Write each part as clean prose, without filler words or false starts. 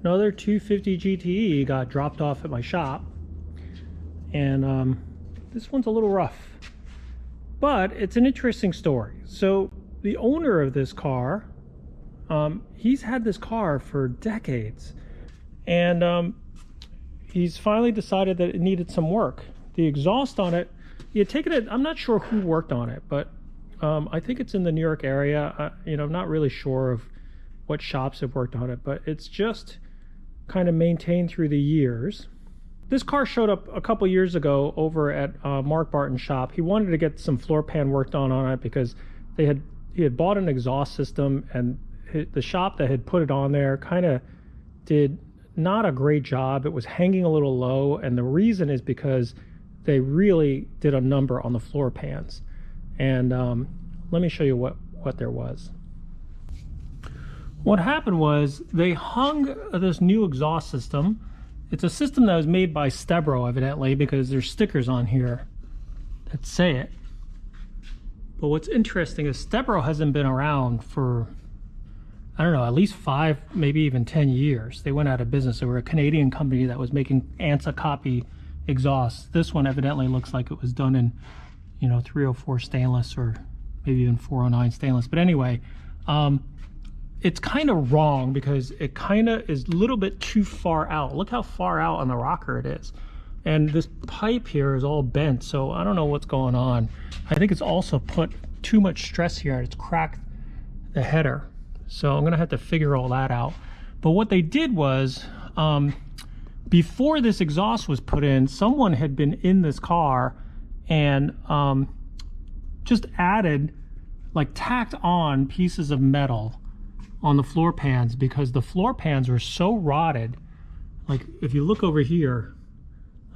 another 250 GTE got dropped off at my shop, and this one's a little rough, but it's an interesting story. So the owner of this car, he's had this car for decades, and he's finally decided that it needed some work. The exhaust on it, he had taken it, I'm not sure who worked on it, but I think it's in the New York area. I'm not really sure of what shops have worked on it, but it's just kind of maintained through the years. This car showed up a couple years ago over at Mark Barton's shop. He wanted to get some floor pan worked on it because he had bought an exhaust system, and the shop that had put it on there kind of did not a great job. It was hanging a little low, and the reason is because they really did a number on the floor pans. And let me show you what there was. What happened was they hung this new exhaust system. It's a system that was made by Stebro, evidently, because there's stickers on here that say it. But what's interesting is Stebro hasn't been around for, I don't know, at least 5, maybe even 10 years. They went out of business. They were a Canadian company that was making ANSA copy exhausts. This one evidently looks like it was done in, 304 stainless, or maybe even 409 stainless. But anyway, it's kind of wrong because it kind of is a little bit too far out. Look how far out on the rocker it is. And this pipe here is all bent, so I don't know what's going on. I think it's also put too much stress here, and it's cracked the header. So I'm gonna have to figure all that out. But what they did was, before this exhaust was put in, someone had been in this car and just added, like tacked on pieces of metal on the floor pans, because the floor pans were so rotted. Like if you look over here,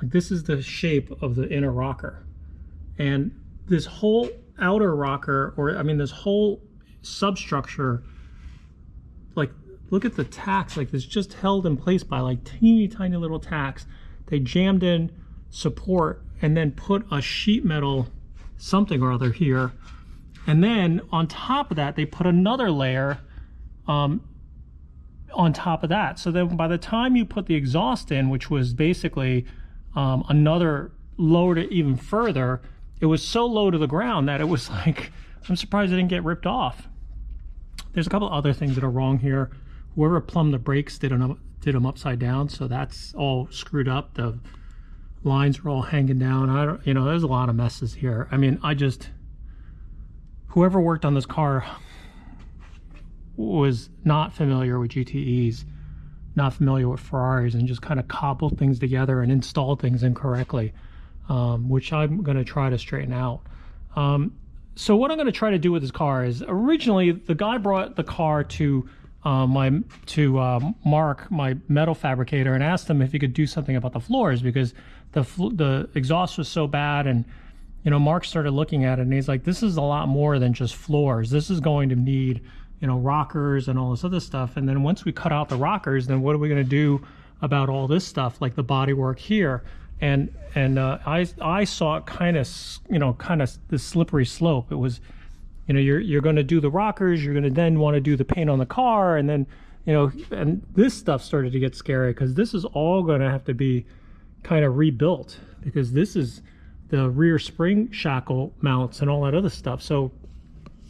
like this is the shape of the inner rocker, and this whole outer rocker, or I mean this whole substructure, like look at the tacks, like this just held in place by like teeny tiny little tacks. They jammed in support and then put a sheet metal something or other here, and then on top of that they put another layer on top of that. So then by the time you put the exhaust in, which was basically another lowered it even further, it was so low to the ground that it was like, I'm surprised it didn't get ripped off. There's a couple other things that are wrong here. Whoever plumbed the brakes did them upside down, so that's all screwed up. The lines were all hanging down. There's a lot of messes here. I mean, whoever worked on this car was not familiar with GTEs, not familiar with Ferraris, and just kind of cobbled things together and installed things incorrectly, which I'm going to try to straighten out. So what I'm going to try to do with this car is, originally the guy brought the car to Mark, my metal fabricator, and asked him if he could do something about the floors, because the exhaust was so bad. And Mark started looking at it, and he's like, this is a lot more than just floors. This is going to need rockers and all this other stuff. And then once we cut out the rockers, then what are we going to do about all this stuff, like the bodywork here? And I saw it kind of the slippery slope. It was, you're going to do the rockers, you're going to then want to do the paint on the car, and then and this stuff started to get scary, because this is all going to have to be kind of rebuilt, because this is the rear spring shackle mounts and all that other stuff. So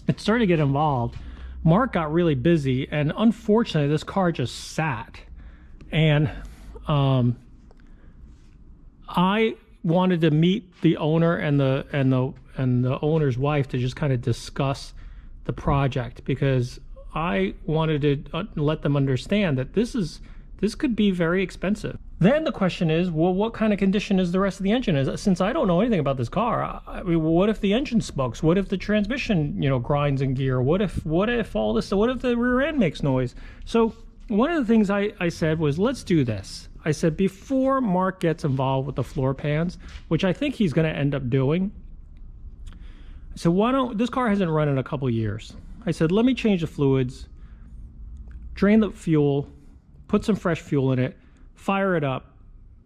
it started to get involved. Mark got really busy, and unfortunately this car just sat. And I wanted to meet the owner and the owner's wife to just kind of discuss the project, because I wanted to let them understand that this could be very expensive. Then the question is, well, what kind of condition is the rest of the engine? Since I don't know anything about this car, I mean, what if the engine smokes? What if the transmission, grinds in gear? What if all this? What if the rear end makes noise? So one of the things I said was, let's do this. I said, before Mark gets involved with the floor pans, which I think he's going to end up doing, I said, this car hasn't run in a couple years. I said, let me change the fluids, drain the fuel, put some fresh fuel in it, fire it up,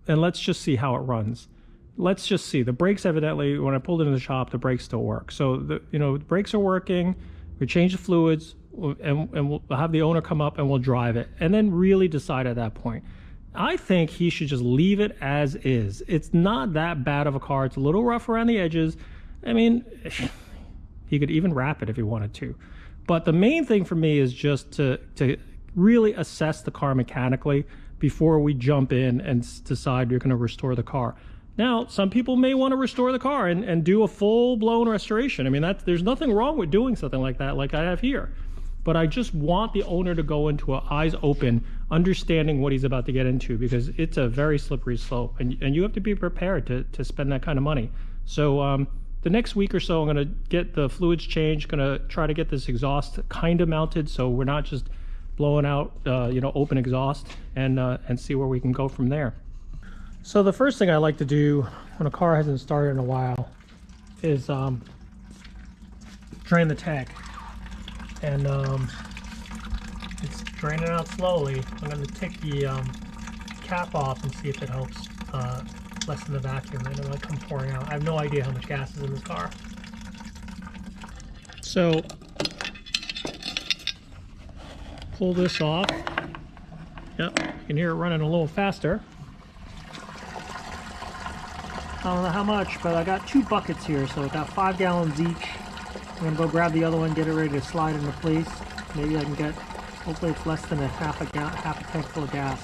and let's just see how it runs. Let's just see. The brakes, evidently, when I pulled it in the shop, the brakes still work. So the brakes are working. We changed the fluids. and we'll have the owner come up and we'll drive it and then really decide at that point. I think he should just leave it as is. It's not that bad of a car. It's a little rough around the edges. I mean, he could even wrap it if he wanted to. But the main thing for me is just to really assess the car mechanically before we jump in and decide you're going to restore the car. Now, some people may want to restore the car and do a full-blown restoration. I mean, there's nothing wrong with doing something like that, like I have here. But I just want the owner to go into it eyes open, understanding what he's about to get into, because it's a very slippery slope, and you have to be prepared to spend that kind of money. So the next week or so, I'm going to get the fluids changed, going to try to get this exhaust kind of mounted so we're not just blowing out, open exhaust, and see where we can go from there. So the first thing I like to do when a car hasn't started in a while is drain the tank. And it's draining out slowly. I'm going to take the cap off and see if it helps lessen the vacuum, and it might come pouring out. I have no idea how much gas is in this car. So pull this off. Yep, you can hear it running a little faster. I don't know how much, but I got 2 buckets here, so I got 5 gallons each. I'm gonna go grab the other one, get it ready to slide into place. Maybe I can get, hopefully it's less than half a tank full of gas.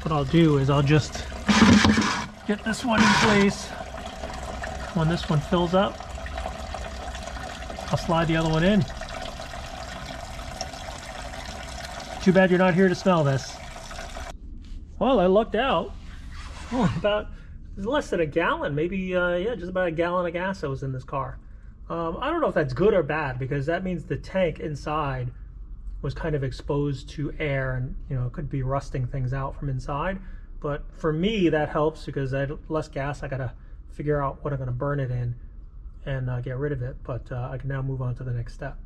What I'll do is I'll just get this one in place. When this one fills up, I'll slide the other one in. Too bad you're not here to smell this. Well, I lucked out. Oh, about less than a gallon, maybe, yeah, just about a gallon of gas that was in this car. I don't know if that's good or bad, because that means the tank inside was kind of exposed to air, and it could be rusting things out from inside. But for me, that helps because I had less gas. I gotta figure out what I'm gonna burn it in and get rid of it. But I can now move on to the next step.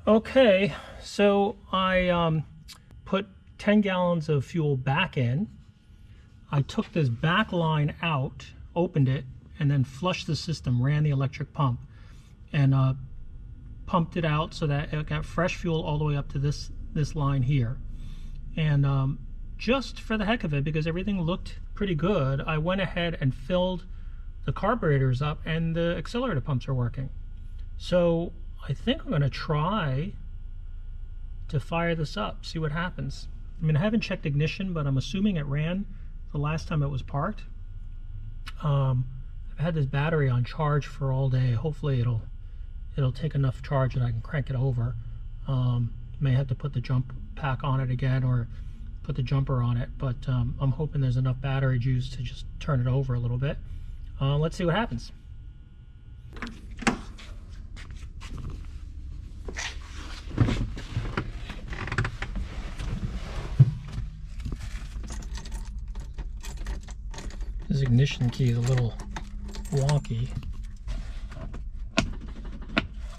Okay, so I put 10 gallons of fuel back in. I took this back line out, opened it, and then flushed the system, ran the electric pump, and pumped it out so that it got fresh fuel all the way up to this line here. And just for the heck of it, because everything looked pretty good, I went ahead and filled the carburetors up, and the accelerator pumps are working. So I think I'm going to try to fire this up, see what happens. I mean, I haven't checked ignition, but I'm assuming it ran the last time it was parked. I've had this battery on charge for all day. Hopefully it'll take enough charge that I can crank it over. May have to put the jump pack on it again or put the jumper on it, but I'm hoping there's enough battery juice to just turn it over a little bit. Let's see what happens. This ignition key is a little wonky.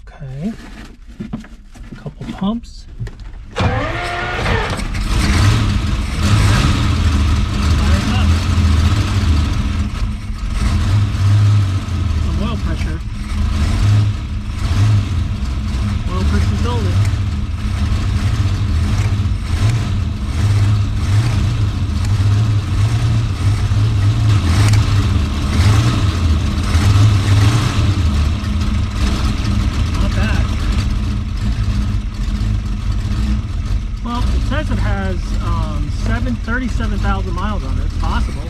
Okay, a couple pumps. Some oil pressure. Oil pressure building. It has 37,000 miles on it. It's possible.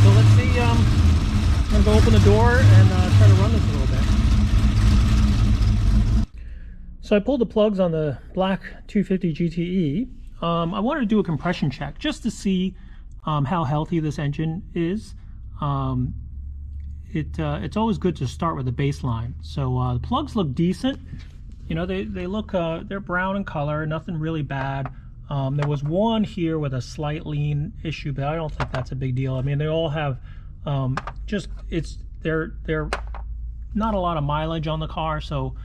So let's see. I'm going to go open the door and try to run this a little bit. So I pulled the plugs on the black 250 GTE. I wanted to do a compression check just to see how healthy this engine is. It's always good to start with the baseline. So the plugs look decent. They look, they're brown in color, nothing really bad. There was one here with a slight lean issue, but I don't think that's a big deal. I mean, they all have, they're not a lot of mileage on the car, so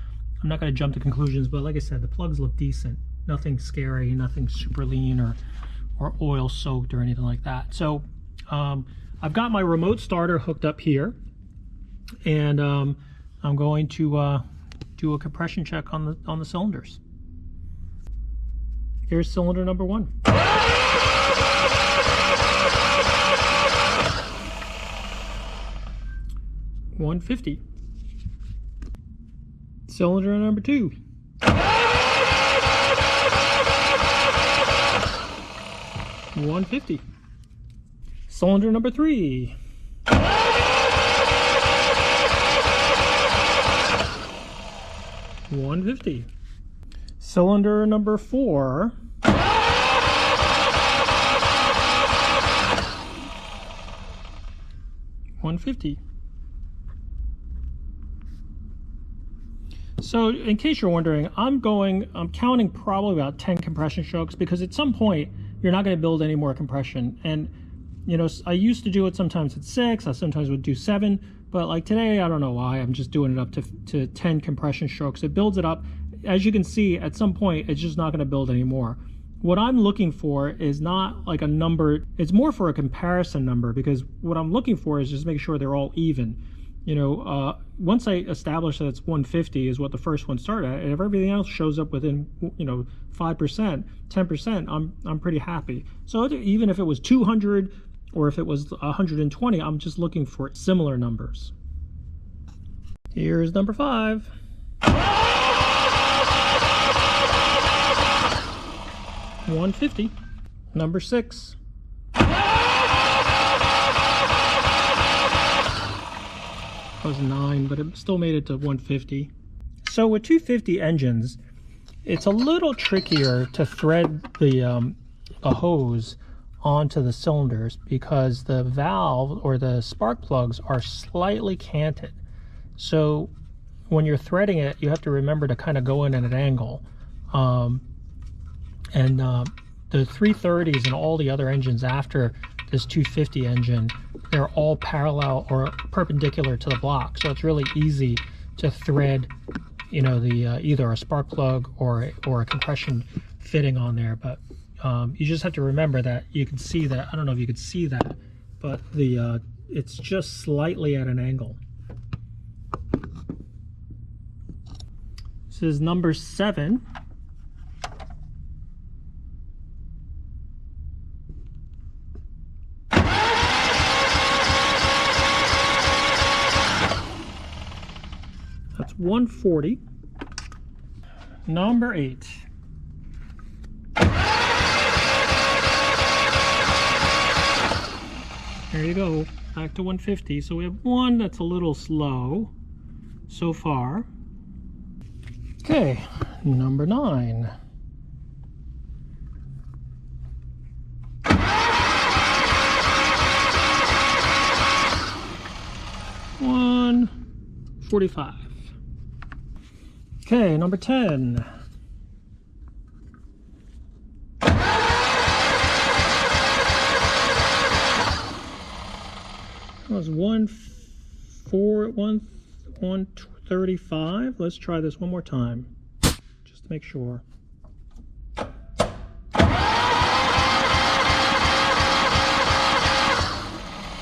I'm not going to jump to conclusions, but like I said, the plugs look decent. Nothing scary, nothing super lean or or oil soaked or anything like that. So I've got my remote starter hooked up here, and I'm going to do a compression check on the cylinders. Here's cylinder number 1. 150. Cylinder number 2. 150. Cylinder number 3. 150. Cylinder number 4. 150. So in case you're wondering, I'm counting probably about 10 compression strokes, because at some point you're not going to build any more compression. And you know, I used to do it sometimes at 6, I sometimes would do 7, but like today, I don't know why, I'm just doing it up to 10 compression strokes. It builds it up. As you can see, at some point it's just not going to build anymore. What I'm looking for is not like a number, it's more for a comparison number, because what I'm looking for is just make sure they're all even. You know, once I establish that it's 150 is what the first one started at, and if everything else shows up within, you know, 5%, 10%, I'm pretty happy. So even if it was 200 or if it was 120, I'm just looking for similar numbers. Here's number 5. 150. Number 6. That was 9, but it still made it to 150. So with 250 engines, it's a little trickier to thread the hose onto the cylinders, because the valve or the spark plugs are slightly canted. So when you're threading it, you have to remember to kind of go in at an angle. The 330s and all the other engines after this 250 engine, they're all parallel or perpendicular to the block, so it's really easy to thread, you know, the either a spark plug or a compression fitting on there. But you just have to remember that you can see that, I don't know if you could see that, but the it's just slightly at an angle. This is number 7. That's 140. Number 8. There you go, back to 150. So we have one that's a little slow so far. Okay, number 9. $145. Okay, number 10. That was 135. Let's try this one more time, just to make sure.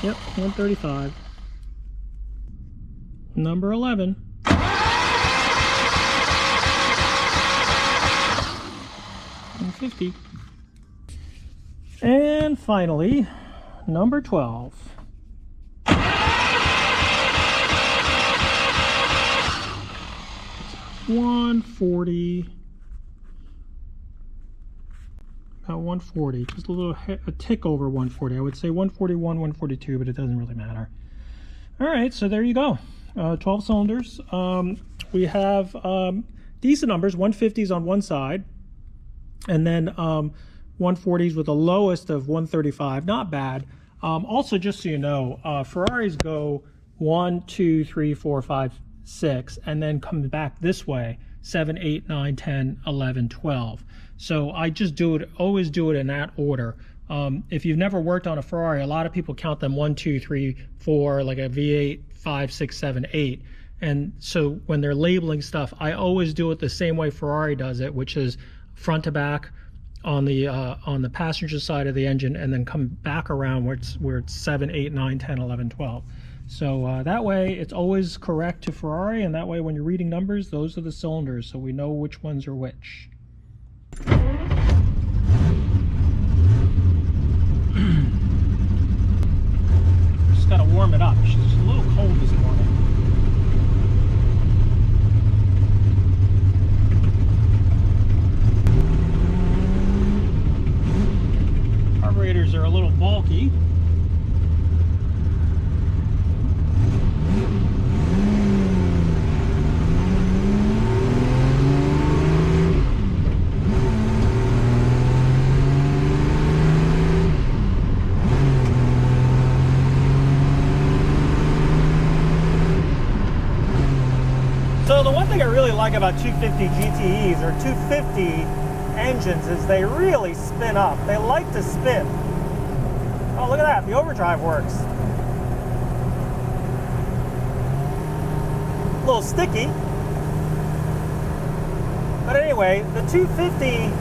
Yep, 135. Number 11. 150. And finally, number 12. 140. About 140, just a tick over 140. I would say 141, 142, but it doesn't really matter. All right, so there you go. 12 cylinders. We have decent numbers, 150s on one side, and then 140s with the lowest of 135. Not bad. Also, just so you know, Ferraris go 1, 2, 3, 4, 5, 6, and then come back this way, 7, 8, 9, 10, 11, 12. So I just always do it in that order. If you've never worked on a Ferrari, a lot of people count them 1, 2, 3, 4, like a V8, 5, 6, 7, 8. And so when they're labeling stuff, I always do it the same way Ferrari does it, which is front to back, on the passenger side of the engine, and then come back around where it's 7, 8, 9, 10, 11, 12. So that way it's always correct to Ferrari, and that way when you're reading numbers, those are the cylinders, so we know which ones are which. Just gotta warm it up. It's just a little cold this morning. Carburetors are a little bulky. So the one thing I really like about 250 GTEs or 250 engines is they really spin up. They like to spin. Oh, look at that, the overdrive works. A little sticky. But anyway, the 250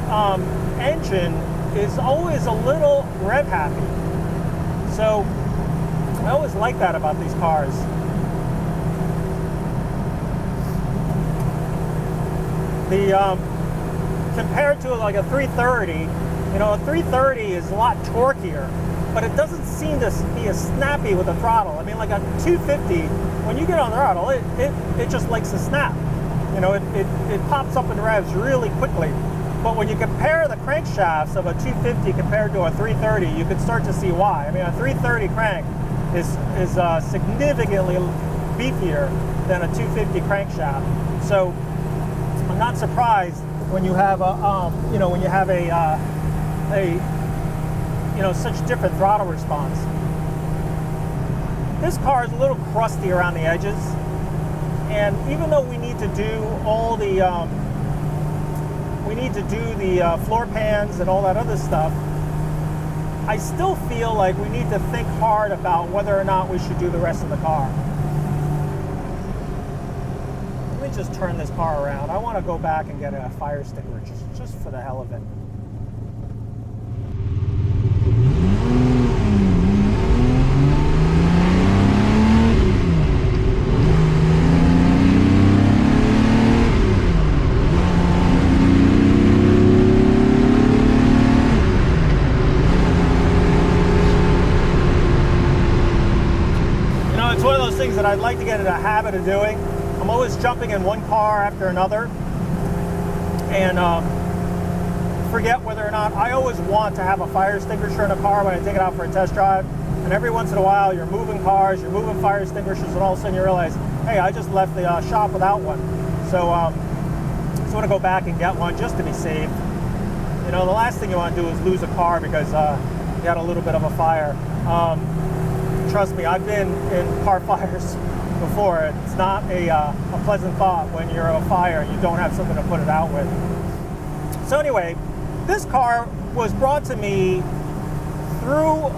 engine is always a little rev happy. So I always like that about these cars. Compared to like a 330, you know, a 330 is a lot torquier, but it doesn't seem to be as snappy with the throttle. I mean, like a 250, when you get on the throttle, it just likes to snap. You know, it pops up in revs really quickly. But when you compare the crankshafts of a 250 compared to a 330, you can start to see why. I mean, a 330 crank is significantly beefier than a 250 crankshaft. So I'm not surprised when you have such different throttle response. This car is a little crusty around the edges, and even though we need to do all the floor pans and all that other stuff, I still feel like we need to think hard about whether or not we should do the rest of the car. Let me just turn this car around. I want to go back and get a fire sticker just for the hell of it. You know, it's one of those things that I'd like to get in a habit of doing. I'm always jumping in one car after another, and forget whether or not I always want to have a fire extinguisher in a car when I take it out for a test drive. And every once in a while, you're moving cars, you're moving fire extinguishers, and all of a sudden you realize, hey, I just left the shop without one. So I just want to go back and get one just to be safe. You know, the last thing you want to do is lose a car because you had a little bit of a fire. Trust me, I've been in car fires before. It's not a pleasant thought when you're on fire and you don't have something to put it out with. So anyway, this car was brought to me through,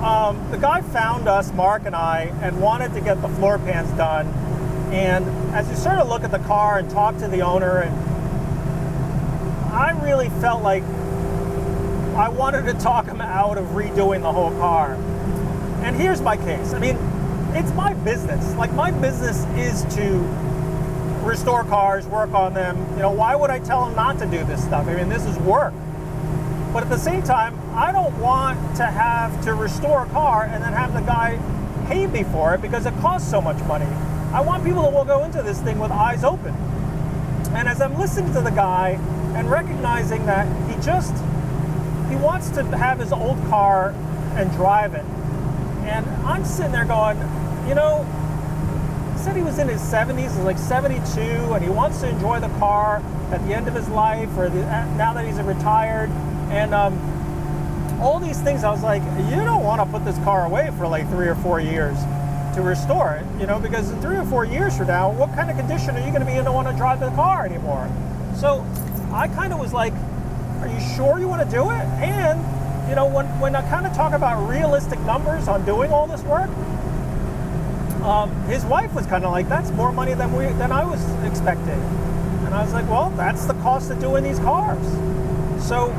the guy found us, Mark and I, and wanted to get the floor pans done. And as we started to look at the car and talk to the owner, and I really felt like I wanted to talk him out of redoing the whole car. And here's my case. I mean, it's my business. Like, my business is to restore cars, work on them. You know, why would I tell him not to do this stuff? I mean, this is work. But at the same time, I don't want to have to restore a car and then have the guy pay me for it because it costs so much money. I want people that will go into this thing with eyes open. And as I'm listening to the guy and recognizing that he wants to have his old car and drive it. And I'm sitting there going, you know, he said he was in his 70s, like 72, and he wants to enjoy the car at the end of his life, or now that he's retired. And all these things, I was like, you don't want to put this car away for like 3 or 4 years to restore it, you know, because in 3 or 4 years from now, what kind of condition are you going to be in to want to drive the car anymore? So I kind of was like, are you sure you want to do it? And, you know, when I kind of talk about realistic numbers on doing all this work, his wife was kind of like, that's more money than I was expecting. And I was like, well, that's the cost of doing these cars. So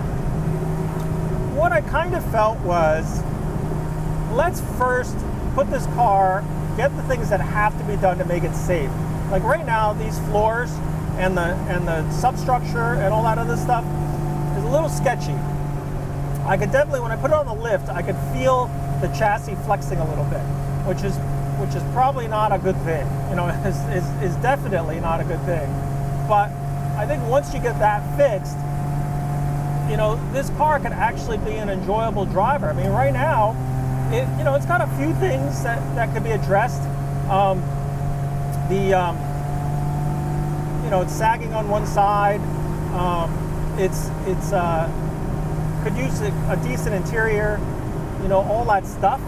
I kind of felt was, let's first put this car, get the things that have to be done to make it safe. Like right now, these floors and the substructure and all that other stuff is a little sketchy. I could definitely, when I put it on the lift, I could feel the chassis flexing a little bit, which is probably not a good thing. You know, is definitely not a good thing. But I think once you get that fixed, you know, this car could actually be an enjoyable driver. I mean, right now, it's got a few things that could be addressed. It's sagging on one side. Could use a decent interior, you know, all that stuff.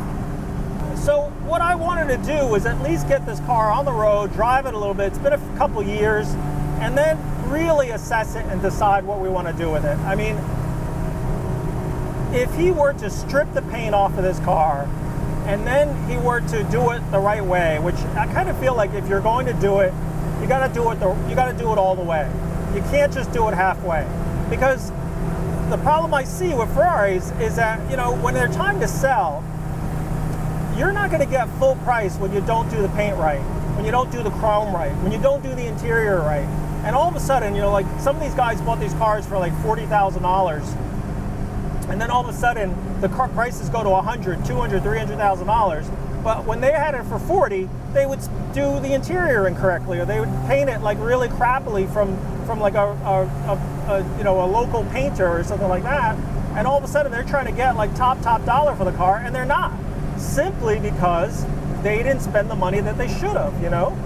So what I wanted to do was at least get this car on the road, drive it a little bit. It's been a couple years, and then really assess it and decide what we want to do with it. I mean, if he were to strip the paint off of this car and then he were to do it the right way, which I kind of feel like if you're going to do it, you got to do it all the way. You can't just do it halfway, because the problem I see with Ferraris is that, you know, when they're time to sell, you're not going to get full price when you don't do the paint right, when you don't do the chrome right, when you don't do the interior right. And all of a sudden, you know, like some of these guys bought these cars for like $40,000, and then all of a sudden the car prices go to $100,000, $200,000, $300,000. But when they had it for $40,000, they would do the interior incorrectly, or they would paint it like really crappily from like a local painter or something like that. And all of a sudden they're trying to get like top dollar for the car, and they're not, simply because they didn't spend the money that they should have, you know.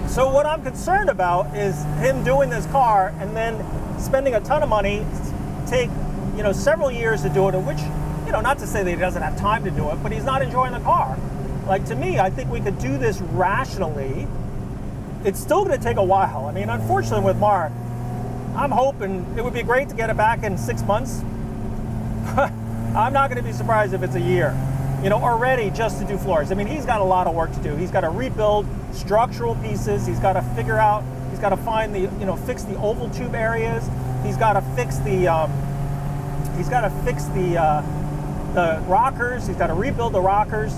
So what I'm concerned about is him doing this car and then spending a ton of money, take, you know, several years to do it, which, you know, not to say that he doesn't have time to do it, but he's not enjoying the car. Like, to me, I think we could do this rationally. It's still going to take a while. I mean, unfortunately with Mark, I'm hoping it would be great to get it back in 6 months. I'm not going to be surprised if it's a year, you know, already just to do floors. I mean, he's got a lot of work to do. He's got to rebuild structural pieces. He's got to figure out, he's got to find the, you know, fix the oval tube areas. He's got to fix the rockers. He's got to rebuild the rockers.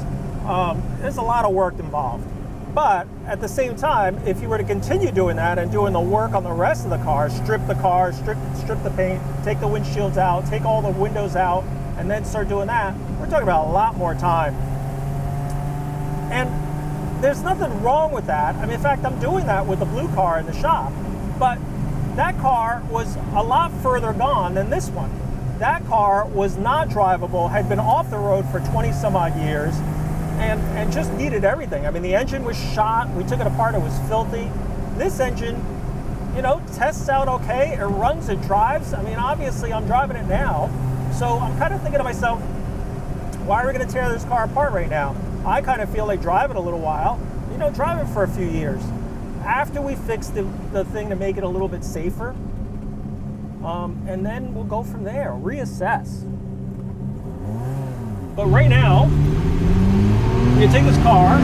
There's a lot of work involved. But at the same time, if you were to continue doing that and doing the work on the rest of the car, strip the car, strip the paint, take the windshields out, take all the windows out, and then start doing that, we're talking about a lot more time. And there's nothing wrong with that. I mean, in fact, I'm doing that with the blue car in the shop. But that car was a lot further gone than this one. That car was not drivable, had been off the road for 20 some odd years, and just needed everything. I mean, the engine was shot. We took it apart. It was filthy. This engine, you know, tests out okay. It runs, it drives. I mean, obviously, I'm driving it now. So I'm kind of thinking to myself, why are we going to tear this car apart right now? I kind of feel like drive it a little while, you know, drive it for a few years. After we fix the thing to make it a little bit safer, and then we'll go from there, reassess. But right now, you take this car,